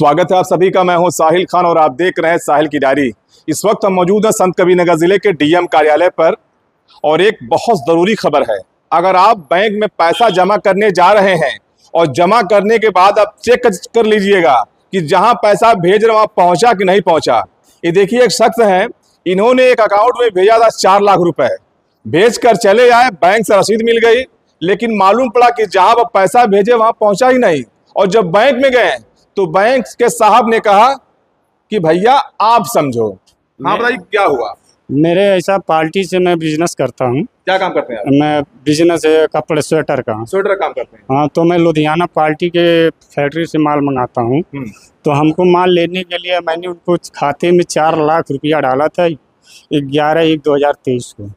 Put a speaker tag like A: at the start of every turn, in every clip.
A: स्वागत है आप सभी का। मैं हूं साहिल खान और आप देख रहे हैं साहिल की डायरी। इस वक्त हम मौजूद हैं संत कबीरनगर जिले के डीएम कार्यालय पर और एक बहुत ज़रूरी खबर है। अगर आप बैंक में पैसा जमा करने जा रहे हैं और जमा करने के बाद आप चेक कर लीजिएगा कि जहां पैसा भेज रहे वहां पहुंचा कि नहीं पहुंचा। ये देखिए, एक शख्स है, इन्होंने एक अकाउंट में भेजा था 4 लाख रुपए, भेज कर चले आए, बैंक से रसीद मिल गई, लेकिन मालूम पड़ा कि जहां वो पैसा भेजे वहां पहुंचा ही नहीं। और जब बैंक में गए तो बैंक के साहब ने कहा कि भैया आप समझो। हाँ बताइए क्या हुआ।
B: मेरे ऐसा पार्टी से मैं बिजनेस करता हूँ।
A: क्या काम करते हैं आप?
B: मैं बिजनेस है कपड़े स्वेटर का।
A: स्वेटर काम करते हैं?
B: हाँ, तो मैं लुधियाना पार्टी के फैक्ट्री से माल मंगाता हूँ। तो हमको माल लेने के लिए मैंने उनको खाते में 4 लाख रुपया डाला था 11/1/2023 को।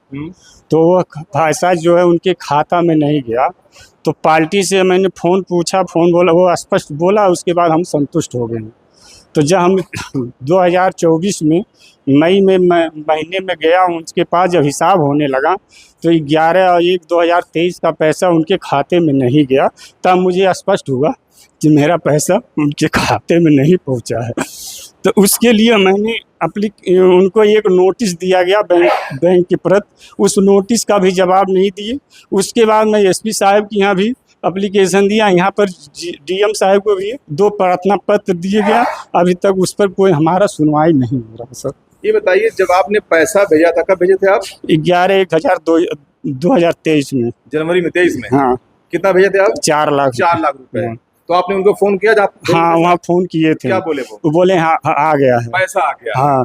B: तो वो पैसा जो है उनके खाता में नहीं गया। तो पार्टी से मैंने फ़ोन पूछा, फ़ोन बोला, वो स्पष्ट बोला, उसके बाद हम संतुष्ट हो गए। तो जब हम 2024 में मई में महीने में गया, उनके पास जब हिसाब होने लगा तो 11/1/2023 का पैसा उनके खाते में नहीं गया। तब मुझे स्पष्ट हुआ कि मेरा पैसा उनके खाते में नहीं पहुंचा है। तो उसके लिए मैंने उनको एक नोटिस दिया गया बैंक की प्रत। उस नोटिस का भी जवाब नहीं दिए। उसके बाद मैं एसपी साहब के यहाँ भी एप्लीकेशन दिया, यहाँ पर डीएम साहब को भी 2 प्रार्थना पत्र दिए गया। अभी तक उस पर कोई हमारा सुनवाई नहीं हो रहा सर।
A: ये बताइए, जब आपने पैसा भेजा था, कब भेजे थे आप?
B: 11/1/2023 में,
A: जनवरी में 23 में।
B: हाँ।
A: कितना भेजे थे आप?
B: 4 लाख
A: रुपए। तो आपने उनको फोन किया?
B: हाँ, वहाँ फोन किए थे।
A: क्या बोले वो?
B: बोले हाँ आ गया है,
A: पैसा आ गया।
B: हाँ।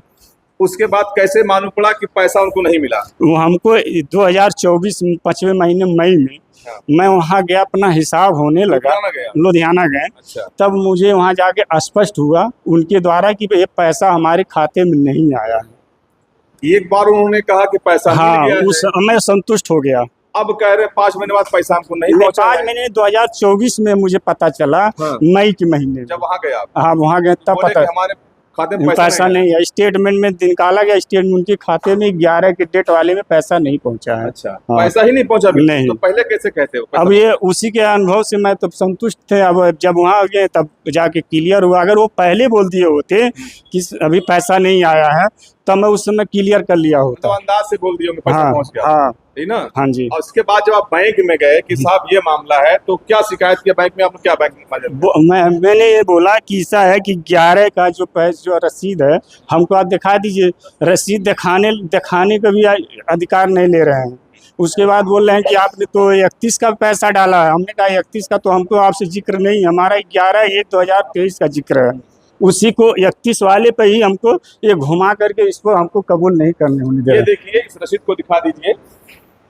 A: उसके बाद कैसे मालूम पड़ा कि पैसा उनको नहीं मिला?
B: वो हमको 2024 5वें महीने मई में मैं वहाँ गया, अपना हिसाब होने लगा, लुधियाना गए।
A: अच्छा। तब
B: मुझे वहाँ जाके स्पष्ट हुआ उनके द्वारा कि ये पैसा हमारे खाते में नहीं आया है।
A: एक बार उन्होंने कहा कि पैसा
B: हाँ, उस मैं संतुष्ट हो गया।
A: अब कह रहे 5 महीने बाद पैसा हमको नहीं पहुंचा।
B: 5 महीने 2024 में मुझे पता चला। हाँ। मई के महीने
A: जब वहाँ गए आप?
B: हाँ, वहाँ गए तब पता
A: हमारे खाते में
B: पैसा नहीं है। स्टेटमेंट में निकाला गया, स्टेटमेंट उनके खाते में 11 के डेट वाले में पैसा नहीं पहुंचा है।
A: अच्छा। हाँ। पैसा ही नहीं पहुंचा? नहीं। तो पहले कैसे कहते हो?
B: अब ये उसी के अनुभव से मैं तो संतुष्ट थे। अब जब वहाँ गए तब जाके क्लियर हुआ। अगर वो पहले बोल दिए होते कि अभी पैसा नहीं आया है तब मैं उस समय क्लियर कर लिया होता।
A: तो अंदाज से बोल दिए पैसा पहुंच गया।
B: हाँ,
A: ना?
B: हाँ जी।
A: और उसके बाद जब आप बैंक में गए कि साहब ये मामला है, तो क्या शिकायत किया बैंक में? आपने क्या बैंक में?
B: मैंने ये बोला कि ऐसा है कि 11 का जो रसीद है हमको आप दिखा दीजिए। रसीद दिखाने का भी अधिकार नहीं ले रहे हैं। उसके बाद बोल रहे हैं कि आपने तो 31 का पैसा डाला है। हमने कहा 31 का तो हमको आपसे जिक्र नहीं, हमारा 11/1/2023 का जिक्र है। उसी को 31 वाले पे ही हमको ये घुमा करके इसको हमको कबूल नहीं करने होने दे।
A: ये देखिए, इस रसीद को दिखा दीजिए।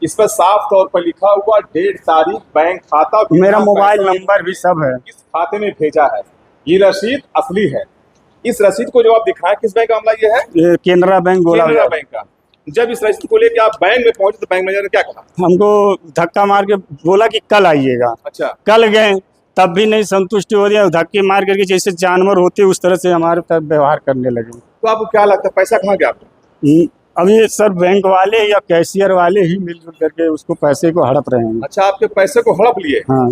A: इस पर साफ तौर पर लिखा हुआ डेट, तारीख, बैंक खाता,
B: मेरा मोबाइल नंबर भी सब है।
A: किस खाते में भेजा है, ये रसीद असली है। इस रसीद को जो आप दिखाएं, किस बैंक का मामला ये है?
B: ये केनरा बैंक बोला।
A: केनरा बैंक का। जब इस रसीद को लेके आप बैंक में पहुंचे तो बैंक मैनेजर ने क्या कहा?
B: हमको धक्का मार के बोला कि कल आइएगा।
A: अच्छा।
B: कल गए तब भी नहीं संतुष्टि हो रही है। धक्के मार करके जैसे जानवर होते उस तरह से हमारे साथ व्यवहार करने लगे।
A: तो आपको क्या लगता है पैसा कहाँ गया आपका?
B: अभी सर बैंक वाले या कैशियर वाले ही मिलजुल करके उसको पैसे को हड़प रहे हैं।
A: अच्छा, आपके पैसे को हड़प लिए?
B: हाँ।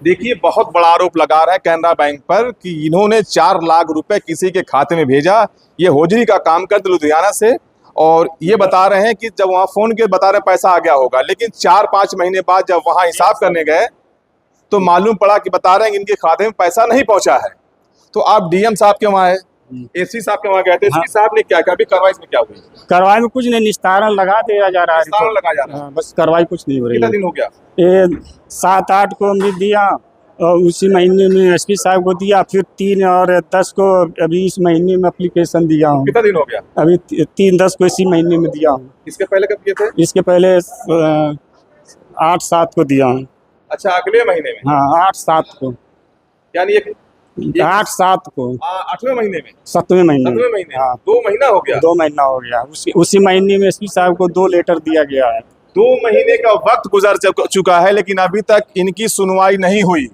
A: देखिए, बहुत बड़ा आरोप लगा रहा है कैनरा बैंक पर कि इन्होंने 4 लाख रुपए किसी के खाते में भेजा। ये होजरी का काम करते लुधियाना से, और ये बता रहे हैं कि जब वहाँ फोन के बता रहे पैसा आ गया होगा, लेकिन 4-5 महीने बाद जब वहाँ हिसाब करने गए तो मालूम पड़ा कि बता रहे हैं कि इनके खाते में पैसा नहीं पहुंचा है। तो आप डीएम साहब के वहाँ है, एसपी साहब के वहाँ गए थे। एसपी साहब ने क्या कहा? अभी कार्रवाई में क्या हुई?
B: कार्रवाई में कुछ नहीं, निस्तारण लगा दिया जा रहा है।
A: निस्तारण लगा जा रहा है,
B: बस कार्रवाई कुछ नहीं हो रही है।
A: कितना दिन हो गया?
B: ये 7-8 को हमने दिया और उसी महीने में एसपी साहब को दिया, फिर 3 और 10 को अभी इस महीने में एप्लीकेशन दिया हूँ।
A: कितना दिन हो गया?
B: अभी 3-10 को इसी महीने में दिया हूँ।
A: इसके पहले कब किए थे? इसके
B: पहले 8-7 को दिया हूँ।
A: अच्छा, अगले महीने में?
B: हाँ, 8-7 को,
A: यानी
B: 8-7 को,
A: 8वें महीने में,
B: 7वें महीने।
A: हाँ, 2 महीना हो गया।
B: 2 महीना हो गया। उसी महीने में एसपी साहब को 2 लेटर दिया गया है।
A: 2 महीने का वक्त गुजर चुका है, लेकिन अभी तक इनकी सुनवाई नहीं हुई।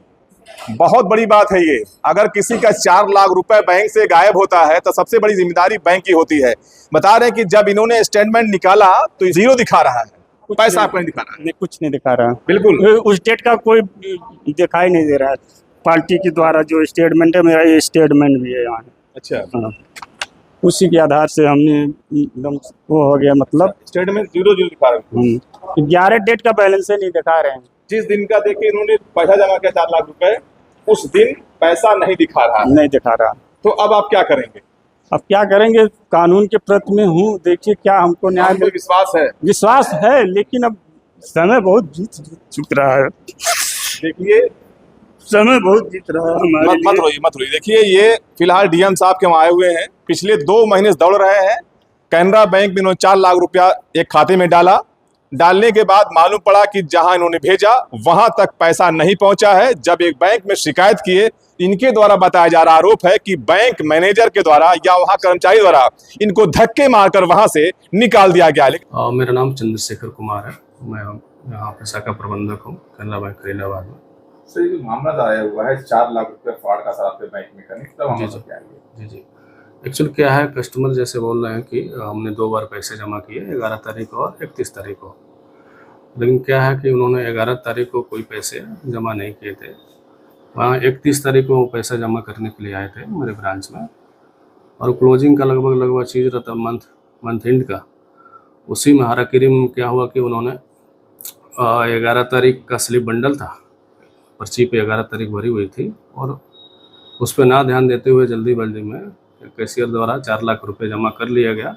A: बहुत बड़ी बात है ये। अगर किसी का 4 लाख रुपए बैंक से गायब होता है तो सबसे बड़ी जिम्मेदारी बैंक की होती है। बता रहे हैं कि जब इन्होंने स्टेटमेंट निकाला तो 0 दिखा रहा है, पैसा आपको नहीं दिखा रहा है।
B: कुछ नहीं दिखा रहा,
A: बिल्कुल
B: उस डेट का कोई दिखाई नहीं दे रहा है। पार्टी के द्वारा जो स्टेटमेंट है, मेरा ये स्टेटमेंट भी है यहाँ।
A: अच्छा,
B: हाँ, उसी के आधार से हमने एकदम वो हो गया, मतलब
A: स्टेटमेंट 0 दिखा रहे हैं।
B: 11 डेट का बैलेंस नहीं दिखा रहे हैं।
A: जिस दिन का देखिए इन्होंने पैसा जमा किया 4 लाख रुपए, उस दिन पैसा नहीं दिखा रहा है।
B: नहीं दिखा रहा।
A: तो अब आप क्या करेंगे?
B: अब क्या करेंगे, कानून के प्रति में हूँ, देखिए क्या हमको न्याय
A: आपको विश्वास है?
B: विश्वास है, लेकिन अब समय बहुत बीत चुक रहा है।
A: देखिए,
B: समय बहुत बीत रहा है हमारे लिए।
A: मत रोइए। देखिए, ये फिलहाल डीएम साहब के वहाँ आए हुए हैं, पिछले 2 महीने से दौड़ रहे हैं। कैनरा बैंक में इन्होंने 4 लाख रुपया एक खाते में डाला। डालने के बाद मालूम पड़ा कि जहां इन्होंने भेजा वहां तक पैसा नहीं पहुंचा है। जब एक बैंक में शिकायत किए, इनके द्वारा बताया जा रहा आरोप है कि बैंक मैनेजर के द्वारा या वहां कर्मचारी द्वारा इनको धक्के मारकर वहां से निकाल दिया गया।
C: मेरा नाम चंद्रशेखर कुमार है। मैं यहाँ पे शाखा प्रबंधक हूँ कैनरा बैंक खलीलाबाद में।
A: सर, ये मामला आया हुआ है 4 लाख रुपए फ्रॉड का सर आपके बैंक में करने का।
C: जी एक्चुअल क्या है, कस्टमर जैसे बोल रहे हैं कि हमने 2 बार पैसे जमा किए, 11 तारीख को और 31 तारीख को। लेकिन क्या है कि उन्होंने 11 तारीख को कोई पैसे जमा नहीं किए थे। वहाँ 31 तारीख को पैसा जमा करने के लिए आए थे मेरे ब्रांच में, और क्लोजिंग का लगभग चीज़ रहता मंथ एंड का। उसी में हाराकिरी में क्या हुआ कि उन्होंने 11 तारीख का स्लिप बंडल था, पर्ची पे 11 तारीख भरी हुई थी, और उस पर ना ध्यान देते हुए जल्दी में कैशियर द्वारा 4 लाख रुपए जमा कर लिया गया,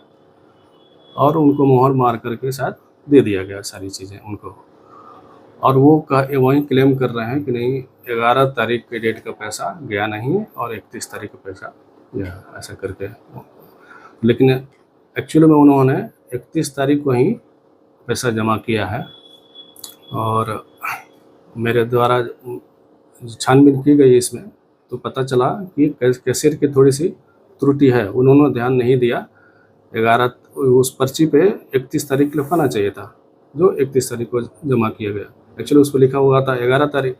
C: और उनको मोहर मार करके साथ दे दिया गया सारी चीज़ें उनको। और वो वहीं क्लेम कर रहे हैं कि नहीं, 11 तारीख के डेट का पैसा गया नहीं और 31 तारीख का पैसा गया, ऐसा करके। लेकिन एक्चुअली में उन्होंने 31 तारीख को ही पैसा जमा किया है, और मेरे द्वारा छानबीन की गई इसमें, तो पता चला कि कैशियर की थोड़ी सी त्रुटि है। उन्होंने ध्यान नहीं दिया। 11 उस पर्ची पे 31 तारीख लिखवाना चाहिए था, जो 31 तारीख को जमा किया गया। एक्चुअली उस पर लिखा हुआ था 11 तारीख।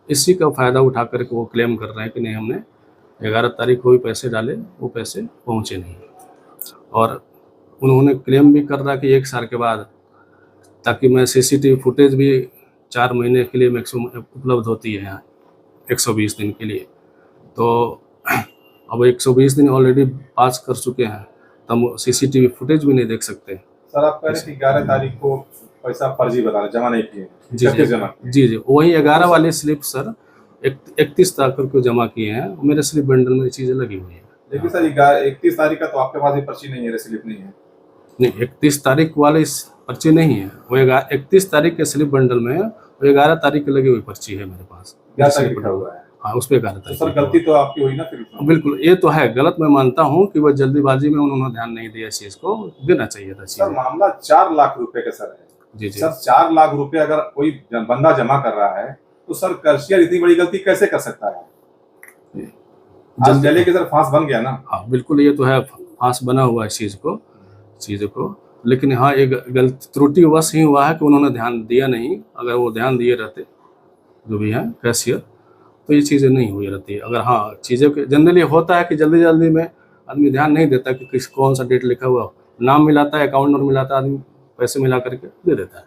C: इसी का फ़ायदा उठा करके वो क्लेम कर रहे हैं कि नहीं, हमने 11 तारीख को भी पैसे डाले, वो पैसे पहुँचे नहीं। और उन्होंने क्लेम भी कर रहा कि 1 साल के बाद, ताकि मैं CCTV फुटेज भी 4 महीने के लिए मैक्सिमम उपलब्ध होती है यहाँ, 120 दिन के लिए। तो अब 120 दिन ऑलरेडी पास कर चुके हैं, तो हम CCTV फुटेज भी नहीं देख सकते।
A: सर, आप कह रहे हैं कि 11 तारीख को पैसा फर्जी बता रहे, जमा नहीं किए।
C: जी वही 11 वाली स्लिप सर 31 तारीख को जमा किए हैं। मेरे स्लिप बंडल में चीज़ें लगी हुई हैं।
A: लेकिन सर 31 तारीख का तो आपके पास ये पर्ची नहीं है, स्लिप नहीं है।
C: नहीं, 31 तारीख वाली पर्ची नहीं है, वो 31 तारीख के स्लिप बंडल में है, वो 11 तारीख की लगी हुई पर्ची है मेरे पास।
A: 11 तारीख लिखा हुआ है।
C: हाँ, उस पर 11 तारीख।
A: सर, गलती तो आपकी हुई ना फिर?
C: बिल्कुल, ये तो है गलत। मैं मानता हूँ कि वह जल्दीबाजी में उन्होंने ध्यान नहीं दिया, इस चीज़ को देना चाहिए था।
A: सर, मामला 4 लाख रुपए का सर है।
C: जी
A: सर, 4 लाख रुपए अगर कोई बंदा जमा कर रहा है, तो सर कैशियर इतनी बड़ी गलती कैसे कर सकता है? आज गले के सर फांस बन गया ना।
C: हाँ बिल्कुल, ये तो है, फांस बना हुआ है चीज़ को। लेकिन हाँ, एक गलती त्रुटि वश ही हुआ है कि उन्होंने ध्यान दिया नहीं। अगर वो ध्यान दिए रहते, जो भी हैं कैशियर, तो ये चीज़ें नहीं हुई रहती। अगर हाँ, चीज़ें जनरली होता है कि जल्दी में आदमी ध्यान नहीं देता कि कौन सा डेट लिखा हुआ, नाम मिलाता है, अकाउंट नंबर मिलाता है, आदमी पैसे मिला करके दे देता है।